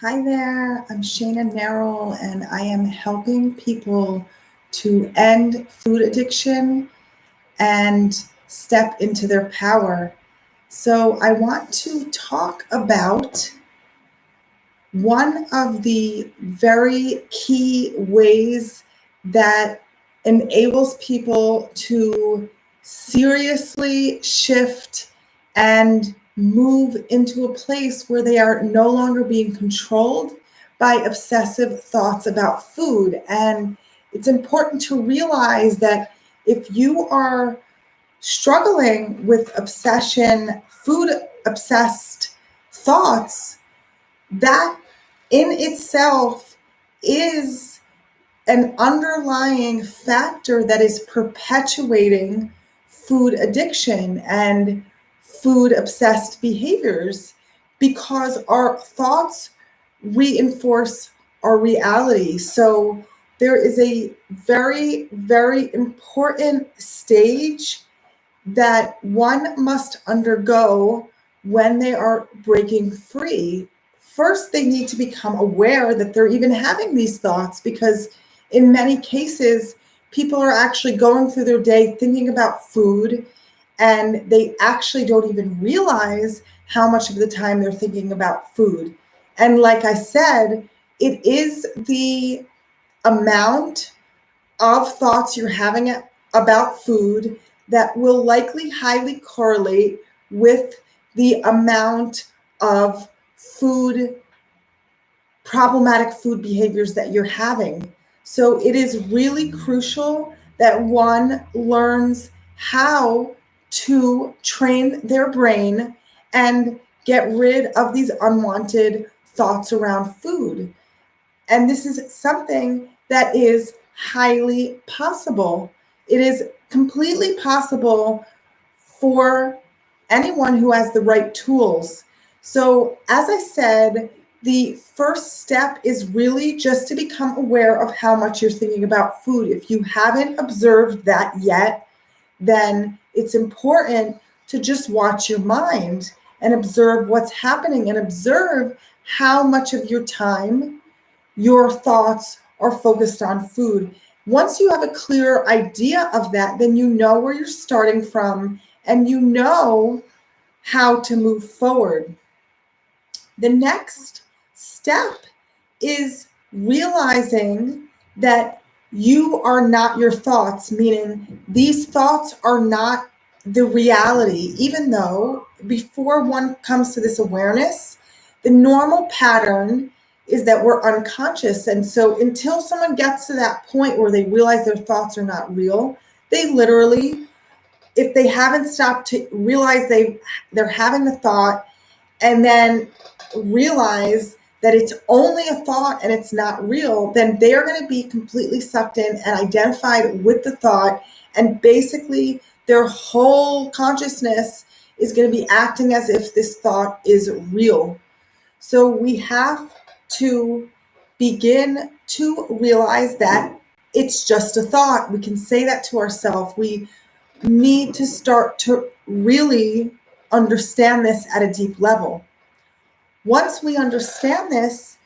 Hi there, I'm Shana Merrill, and I am helping people to end food addiction and step into their power. So, I want to talk about one of the very key ways that enables people to seriously shift and move into a place where they are no longer being controlled by obsessive thoughts about food. And it's important to realize that if you are struggling with obsession, food obsessed thoughts, that in itself is an underlying factor that is perpetuating food addiction and food obsessed behaviors because our thoughts reinforce our reality. So there is a very, very important stage that one must undergo when they are breaking free. First, they need to become aware that they're even having these thoughts because, in many cases, people are actually going through their day thinking about food and they actually don't even realize how much of the time they're thinking about food. And, like I said, it is the amount of thoughts you're having about food that will likely highly correlate with the amount of food problematic food behaviors that you're having. So it is really crucial that one learns how to train their brain and get rid of these unwanted thoughts around food. And this is something that is highly possible. It is completely possible for anyone who has the right tools. So, as I said, the first step is really just to become aware of how much you're thinking about food. If you haven't observed that yet, then it's important to just watch your mind and observe what's happening and observe how much of your time your thoughts are focused on food. Once you have a clear idea of that, then you know where you're starting from and you know how to move forward. The next step is realizing that you are not your thoughts, meaning these thoughts are not the reality, even though before one comes to this awareness, the normal pattern is that we're unconscious. And so until someone gets to that point where they realize their thoughts are not real, they literally, if they haven't stopped to realize they're having the thought and then realize that it's only a thought and it's not real, then they are going to be completely sucked in and identified with the thought. And basically, their whole consciousness is going to be acting as if this thought is real. So we have to begin to realize that it's just a thought. We can say that to ourselves. We need to start to really understand this at a deep level. Once we understand this,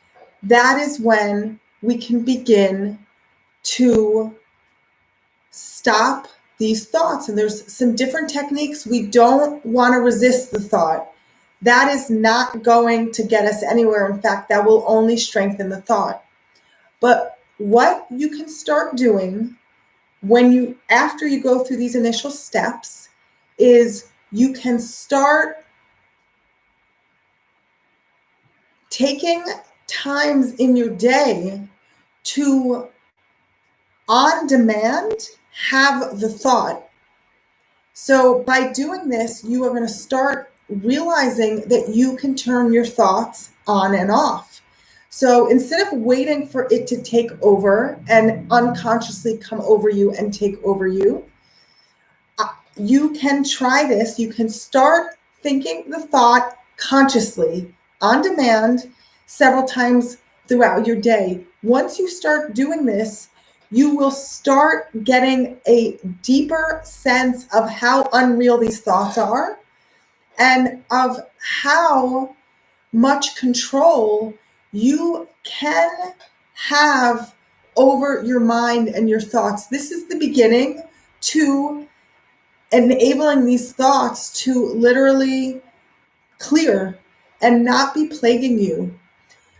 that is when we can begin to stop these thoughts. And there's some different techniques. We don't want to resist the thought. That is not going to get us anywhere. In fact, that will only strengthen the thought. But what you can start doing after you go through these initial steps is you can start taking times in your day to on demand have the thought. So by doing this, you are going to start realizing that you can turn your thoughts on and off. So instead of waiting for it to take over and unconsciously come over you and take over you, you can try this. You can start thinking the thought consciously on demand several times throughout your day. Once you start doing this, you will start getting a deeper sense of how unreal these thoughts are and of how much control you can have over your mind and your thoughts. This is the beginning to enabling these thoughts to literally clear and not be plaguing you.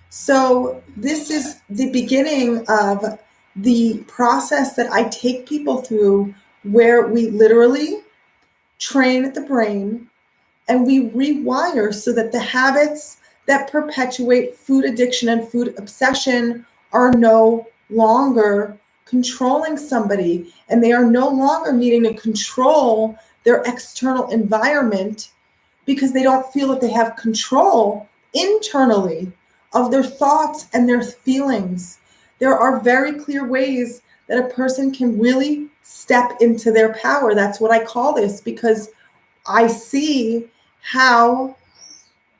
So this is the beginning of the process that I take people through, where we literally train the brain and we rewire so that the habits that perpetuate food addiction and food obsession are no longer controlling somebody, and they are no longer needing to control their external environment because they don't feel that they have control internally of their thoughts and their feelings. There are very clear ways that a person can really step into their power. That's what I call this, because I see how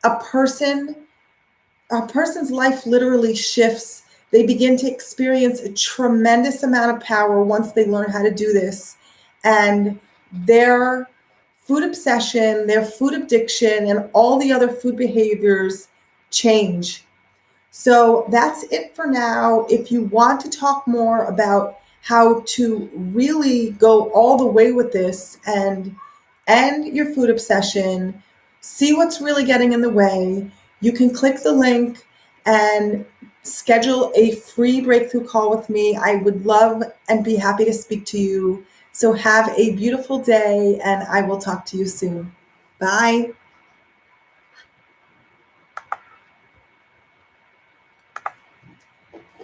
a person's life literally shifts. They begin to experience a tremendous amount of power once they learn how to do this. And their food obsession, their food addiction, and all the other food behaviors change. So that's it for now. If you want to talk more about how to really go all the way with this and end your food obsession, see what's really getting in the way, you can click the link and schedule a free breakthrough call with me. I would love and be happy to speak to you. So have a beautiful day, and I will talk to you soon. Bye.